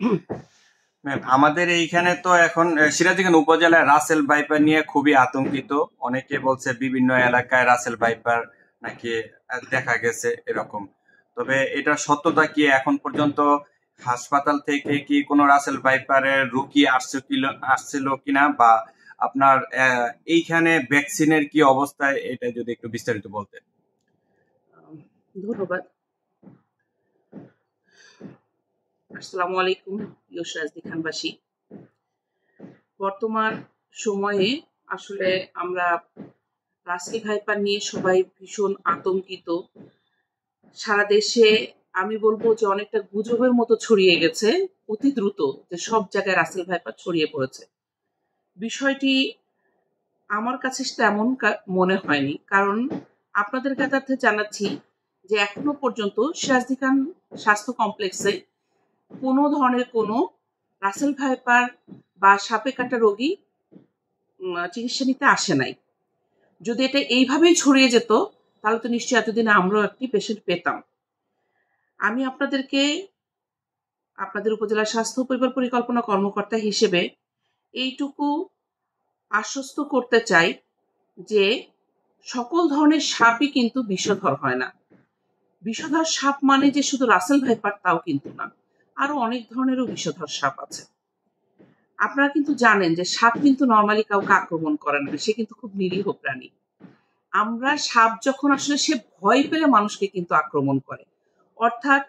Ma'am, আমাদের এইখানে তো এখন সিরাজগঞ্জ উপজেলায় রাসেল ভাইপার নিয়ে খুবই আতঙ্কিত। অনেকে বলছে বিভিন্ন এলাকায় রাসেল ভাইপার নাকি দেখা গেছে এরকম। তবে এটা সত্যতা কি, এখন পর্যন্ত হাসপাতাল থেকে কি কোনো রাসেল ভাইপারের রোগী আসছিল কিনা, বা আপনার এইখানে ভ্যাকসিনের কি অবস্থায়, এটা যদি একটু বিস্তারিত বলতেন। ধন্যবাদ। আসসালামু আলাইকুম প্রিয় সিরাজদি খানবাসী। বর্তমান সময়ে আসলে আমরা রাসেল ভাইপার নিয়ে সবাই ভীষণ আতঙ্কিত। সারা দেশে আমি বলবো যে অনেকটা গুজবের মতো ছড়িয়ে গেছে অতি দ্রুত, যে সব জায়গায় রাসেল ভাইপার ছড়িয়ে পড়েছে। বিষয়টি আমার কাছে তেমন মনে হয়নি, কারণ আপনাদের কাছে জানাচ্ছি যে এখনো পর্যন্ত সিরাজদি খান স্বাস্থ্য কমপ্লেক্সে কোনো ধরনের কোনো রাসেল ভাইপার বা সাপে কাটা রোগী চিকিৎসা নিতে আসে নাই। যদি এটা এইভাবেই ছড়িয়ে যেত তাহলে তো নিশ্চয়ই এতদিনে আমরাও একটি পেশেন্ট পেতাম। আমি আপনাদের উপজেলা স্বাস্থ্য পরিবার পরিকল্পনা কর্মকর্তা হিসেবে এইটুকু আশ্বস্ত করতে চাই যে সকল ধরনের সাপই কিন্তু বিষধর হয় না। বিষধর সাপ মানে যে শুধু রাসেল ভাইপার তাও কিন্তু না, আরো অনেক ধরনেরও বিষধর সাপ আছে। আপনারা কিন্তু জানেন যে সাপ কিন্তু নর্মালি কাউকে আক্রমণ করে না, সে কিন্তু খুব নিরীহ প্রাণী। আমরা সাপ যখন আসলে সে ভয় পেলে মানুষকে কিন্তু আক্রমণ করে। অর্থাৎ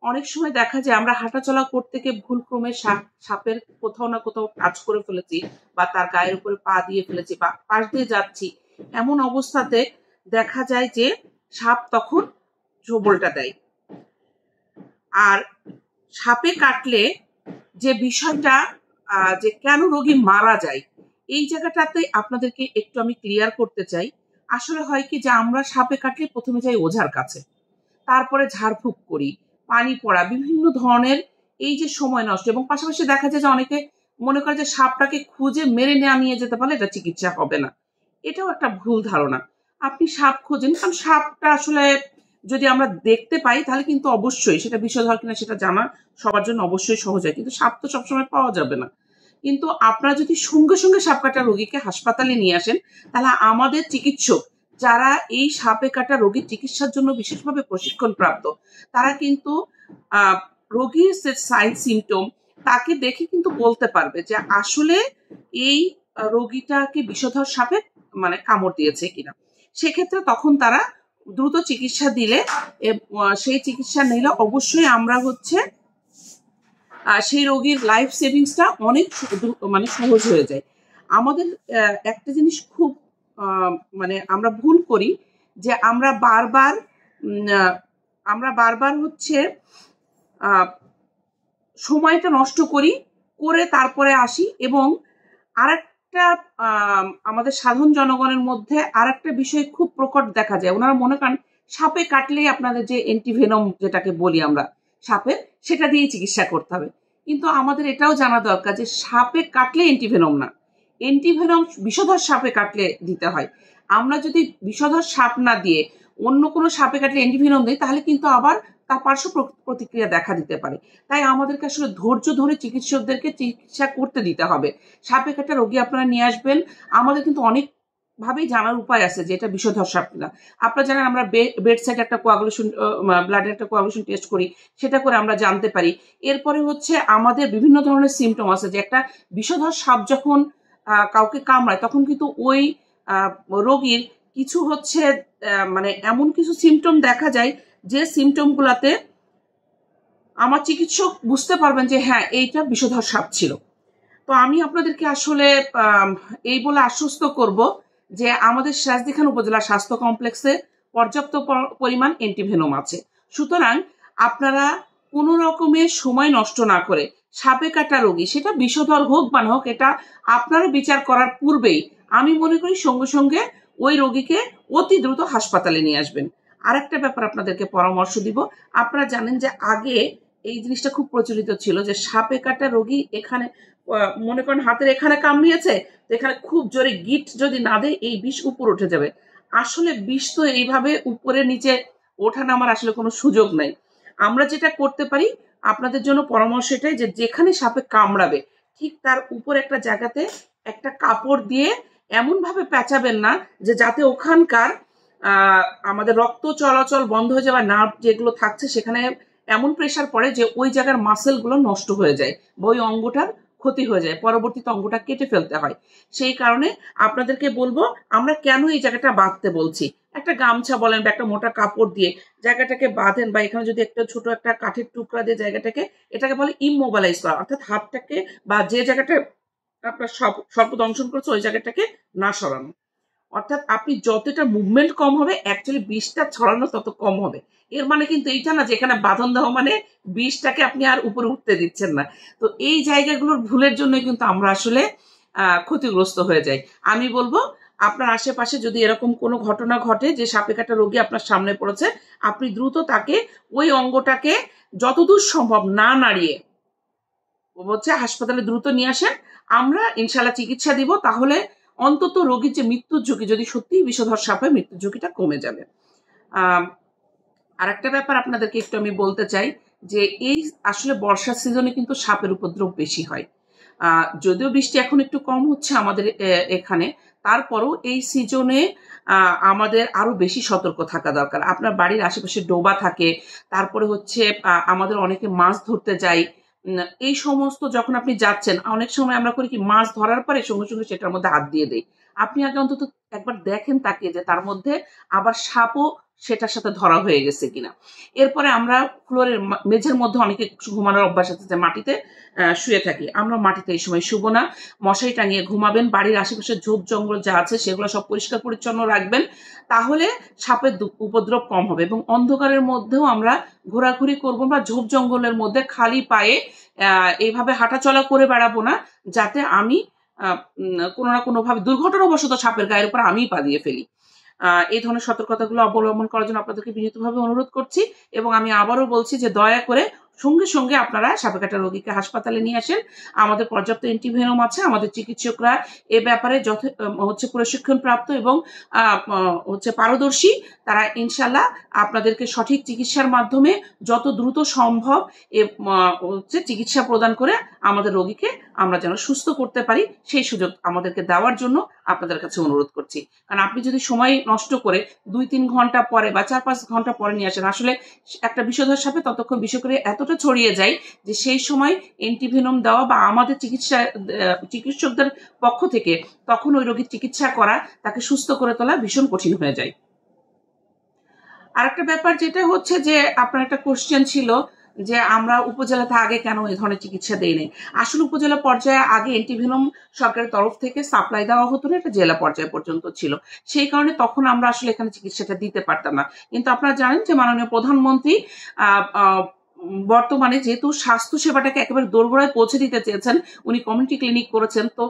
অনেক সময় দেখা যায় আমরা হাঁটাচলা করতে গিয়ে ভুলক্রমে সাপের কোথাও না কোথাও টাচ করে ফেলেছি, বা তার গায়ের উপরে পা দিয়ে ফেলেছি, বা পাশ দিয়ে যাচ্ছি, এমন অবস্থাতে দেখা যায় যে সাপ তখন ঝোবলটা দেয়। আর সাপে কাটলে যে বিষয়টা, যে কেন রোগী মারা যায়, এই জায়গাটাতে আপনাদেরকে একটু আমি ক্লিয়ার করতে চাই। আসলে হয় কি যে আমরা সাপে কাটলে প্রথমে যাই ওঝার কাছে, তারপরে ঝাড়ফুঁক করি, পানি পড়া, বিভিন্ন ধরনের এই যে সময় নষ্ট, এবং পাশাপাশি দেখা যায় যে অনেকে মনে করে যে সাপটাকে খুঁজে মেরে নিয়ে যেতে পারলে এটা চিকিৎসা হবে না। এটাও একটা ভুল ধারণা। আপনি সাপ খোঁজেন, কারণ সাপটা আসলে যদি আমরা দেখতে পাই তাহলে কিন্তু অবশ্যই সেটা বিষধর কিনা সেটা জানা সবার জন্য অবশ্যই সহজ হয়, কিন্তু সাপ তো সবসময় পাওয়া যাবে না। কিন্তু আপনারা যদি সঙ্গে সঙ্গে সাপ কাটা রোগীকে হাসপাতালে নিয়ে আসেন, তাহলে আমাদের চিকিৎসক যারা এই সাপে কাটা রোগীর চিকিৎসার জন্য বিশেষভাবে প্রশিক্ষণ প্রাপ্ত, তারা কিন্তু রোগীর যে সাইন সিমটম তাকে দেখে কিন্তু বলতে পারবে যে আসলে এই রোগীটাকে বিষধর সাপে মানে কামড় দিয়েছে কিনা। সেক্ষেত্রে তখন তারা দ্রুত চিকিৎসা দিলে, সেই চিকিৎসা নিলে অবশ্যই আমরা সেই রোগীর লাইফ সেভিংসটা অনেক মানে সহজ হয়ে যায়। আমাদের একটা জিনিস খুব মানে আমরা ভুল করি, যে আমরা বারবার সময়টা নষ্ট করে তারপরে আসি। এবং আরেকটা আমাদের সাধারণ জনগণের মধ্যে আরেকটা বিষয় খুব প্রকট দেখা যায়, ওনারা মনে করেন সাপে কাটলেই আপনাদের যে অ্যান্টিভেনম যেটাকে বলি আমরা সাপের, সেটা দিয়ে চিকিৎসা করতে হবে। কিন্তু আমাদের এটাও জানা দরকার যে সাপে কাটলে অ্যান্টিভেনম না, অ্যান্টিভেনম বিষধর সাপে কাটলে দিতে হয়। আমরা যদি বিষধর সাপ না দিয়ে অন্য কোনো সাপে কাটলে অ্যান্টিভেনম দিই, তাহলে কিন্তু আবার তার পার্শ্ব প্রতিক্রিয়া দেখা দিতে পারে। তাই আমাদেরকে আসলে ধৈর্য ধরে চিকিৎসকদেরকে চিকিৎসা করতে দিতে হবে। সাপে কাটা রোগী আপনারা নিয়ে আসবেন, আমাদের কিন্তু অনেক ভাবেই জানার উপায় আছে যে এটা বিষধর সাপ না। আপনারা জানেন আমরা বেড সাইড একটা কোয়াগুলেশন, ব্লাডের একটা কোয়াগুলেশন টেস্ট করি, সেটা করে আমরা জানতে পারি। এরপরে আমাদের বিভিন্ন ধরনের সিমটম আছে, যে একটা বিষধর সাপ যখন কাউকে কামড়ায় তখন কিন্তু ওই রোগীর কিছু মানে এমন কিছু সিমটম দেখা যায় যে সিমটম গুলাতে আমার চিকিৎসক বুঝতে পারবেন যে হ্যাঁ এইটা বিষধর সাপ ছিল। তো আমি আপনাদেরকে আসলে এই বলে আশ্বস্ত করব যে আমাদের সিরাজদি খান উপজেলা স্বাস্থ্য কমপ্লেক্সে পর্যাপ্ত পরিমাণ অ্যান্টিভেনম আছে। সুতরাং আপনারা কোনো রকমের সময় নষ্ট না করে সাপে কাটা রোগী, সেটা বিষধর হোক বা না হোক, এটা আপনারা বিচার করার পূর্বেই আমি মনে করি সঙ্গে সঙ্গে ওই রোগীকে অতি দ্রুত হাসপাতালে নিয়ে আসবেন। আরেকটা ব্যাপার আপনাদেরকে পরামর্শ দিব, আপনারা জানেন যে আগে এই জিনিসটা খুব প্রচলিত ছিল যে সাপে কাটা রোগী এখানে মনে করেন হাতের এখানে কামড়িয়েছে, এখানে খুব জোরে গিট যদি না দেয় এই বিষ উপর উঠে যাবে। আসলে বিষ তো এইভাবে উপরে নিচে ওঠা নামার আসলে কোনো সুযোগ নাই। আমরা যেটা করতে পারি, আপনাদের জন্য পরামর্শ এটাই যে যেখানে সাপে কামড়াবে ঠিক তার উপর একটা জায়গাতে একটা কাপড় দিয়ে এমনভাবে পেঁচাবেন না যে যাতে ওখানকার আমাদের রক্ত চলাচল বন্ধ হয়ে যাওয়া নার্ভ যেগুলো থাকছে সেখানে এমন প্রেশার পড়ে যে ওই জায়গার মাসেলগুলো নষ্ট হয়ে যায় বা ওই অঙ্গটার ক্ষতি হয়ে যায়, পরবর্তীতে অঙ্গটা কেটে ফেলতে হয়। সেই কারণে আপনাদেরকে বলবো আমরা কেন এই জায়গাটা বাঁধতে বলছি, একটা গামছা বলেন বা একটা মোটা কাপড় দিয়ে জায়গাটাকে বাঁধেন, বা এখানে যদি একটা ছোট একটা কাঠের টুকরা দিয়ে জায়গাটাকে, এটাকে বলে ইমোবালাইজ করা, অর্থাৎ হাতটাকে বা যে জায়গাটা আপনার সর্প দংশন করছে ওই জায়গাটাকে না সরানো। অর্থাৎ আপনি যতটা মুভমেন্ট কম হবে অ্যাকচুয়ালি বিষটা ছড়ানো তত কম হবে। এর মানে কিন্তু এইটা না যেখানে বাঁধন দেওয়া মানে বিষটাকে আপনি আর উপরে উঠতে দিচ্ছেন না। তো এই জায়গাগুলোর ভুলের জন্য কিন্তু আমরা আসলে ক্ষতিগ্রস্ত হয়ে যাই। আমি বলবো আপনার আশেপাশে যদি এরকম কোনো ঘটনা ঘটে যে সাপে কাটা রোগী আপনার সামনে পড়েছে, আপনি দ্রুত তাকে ওই অঙ্গটাকে যতদূর সম্ভব না নাড়িয়ে হাসপাতালে দ্রুত নিয়ে আসেন। আমরা ইনশাল্লাহ চিকিৎসা দিব, তাহলে অন্তত রোগীর যে মৃত্যুর ঝুঁকি, যদি সত্যিই বিষধর সাপ হয়, মৃত্যুর ঝুঁকিটা কমে যাবে। আর একটা ব্যাপার আপনাদেরকে একটু আমি বলতে চাই যে এই আসলে বর্ষার সিজনে কিন্তু সাপের উপদ্রব বেশি হয়। যদিও বৃষ্টি এখন একটু কম হচ্ছে আমাদের এখানে, তারপরও এই সিজনে আমাদের আরো বেশি সতর্ক থাকা দরকার। আপনার বাড়ির আশেপাশে ডোবা থাকে, তারপরে আমাদের অনেকে মাছ ধরতে যায়। এই সমস্ত যখন আপনি যাচ্ছেন, অনেক সময় আমরা করি কি মাছ ধরার পরে সঙ্গে সঙ্গে সেটার মধ্যে হাত দিয়ে দেই। আপনি আগে অন্তত একবার দেখেন তাকে যে তার মধ্যে আবার সাপও সেটার সাথে ধরা হয়ে গেছে কিনা। এরপরে আমরা ফ্লোরের মেঝের মধ্যে অনেকে ঘুমানোর অভ্যাস আছে যে মাটিতে শুয়ে থাকি, আমরা মাটিতে এই সময় শুবো না। মশারি টাঙিয়ে ঘুমাবেন, বাড়ির আশেপাশে ঝোপ জঙ্গল যা আছে সেগুলো সব পরিষ্কার পরিচ্ছন্ন রাখবেন, তাহলে সাপের উপদ্রব কম হবে। এবং অন্ধকারের মধ্যেও আমরা ঘোরাঘুরি করবো বা ঝোপ জঙ্গলের মধ্যে খালি পায়ে এইভাবে হাঁটাচলা করে বেড়াবো না, যাতে আমি কোনো না কোনোভাবে দুর্ঘটনাবশত সাপের গায়ের উপর আমিই পা দিয়ে ফেলি। এই ধরনের সতর্কতাগুলো অবলম্বন করার জন্য আপনাদেরকে বিনীতভাবে অনুরোধ করছি। এবং আমি আবারও বলছি যে দয়া করে সঙ্গে সঙ্গে আপনারা সাপে কাটা রোগীকে হাসপাতালে নিয়ে আসেন। আমাদের পর্যাপ্ত অ্যান্টিভেনম আছে, আমাদের চিকিৎসকরা এ ব্যাপারে প্রশিক্ষণ প্রাপ্ত এবং পারদর্শী। তারা ইনশাল্লাহ আপনাদেরকে সঠিক চিকিৎসার মাধ্যমে যত দ্রুত সম্ভব চিকিৎসা প্রদান করে আমাদের রোগীকে আমরা যেন সুস্থ করতে পারি, সেই সুযোগ আমাদেরকে দেওয়ার জন্য আপনাদের কাছে অনুরোধ করছি। কারণ আপনি যদি সময় নষ্ট করে 2-3 ঘন্টা পরে বা 4-5 ঘন্টা পরে নিয়ে আসেন, আসলে একটা বিষধর সাপে ততক্ষণ বিষ করে এতটা ছড়িয়ে যায় যে সেই সময় অ্যান্টিভেনম দেওয়া বা আমাদের চিকিৎসকদের পক্ষ থেকে তখন ওই রোগীর চিকিৎসা করা, তাকে সুস্থ করে তোলা ভীষণ কঠিন হয়ে যায়। আরেকটা ব্যাপার যেটা হচ্ছে যে আপনার একটা কোশ্চেন ছিল যে আমরা উপজেলাতে আগে কেন এই ধরনের চিকিৎসা দেই নাই। আসলে উপজেলা পর্যায়ে আগে অ্যান্টিভেনম সরকারের তরফ থেকে সাপ্লাই দেওয়া হতো না, এটা জেলা পর্যায় পর্যন্ত ছিল। সেই কারণে তখন আমরা আসলে এখানে চিকিৎসাটা দিতে পারতাম না। কিন্তু আপনারা জানেন যে মাননীয় প্রধানমন্ত্রী বর্তমানে যেহেতু স্বাস্থ্য সেবাটাকে একেবারে দোরগোড়ায় পৌঁছে দিতে চেয়েছেন, উনি কমিউনিটি ক্লিনিক করেছেন। তো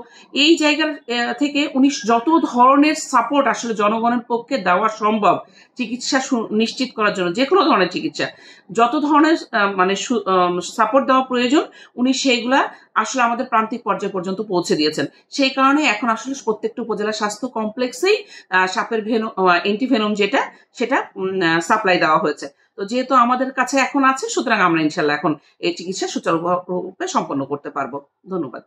এই জায়গা থেকে উনি যত ধরনের সাপোর্ট আসলে জনগণের পক্ষে দেওয়া সম্ভব চিকিৎসা নিশ্চিত করার জন্য, যে কোনো ধরনের চিকিৎসা যত ধরনের সাপোর্ট দেওয়া প্রয়োজন উনি সেইগুলা আসলে আমাদের প্রান্তিক পর্যায় পর্যন্ত পৌঁছে দিয়েছেন। সেই কারণে এখন আসলে প্রত্যেকটা উপজেলা স্বাস্থ্য কমপ্লেক্সেই সাপের অ্যান্টিভেনম সেটা সাপ্লাই দেওয়া হয়েছে। তো যেহেতু আমাদের কাছে এখন আছে, সুতরাং আমরা ইনশাল্লাহ এখন এই চিকিৎসা সুচারুরূপে সম্পন্ন করতে পারবো। ধন্যবাদ।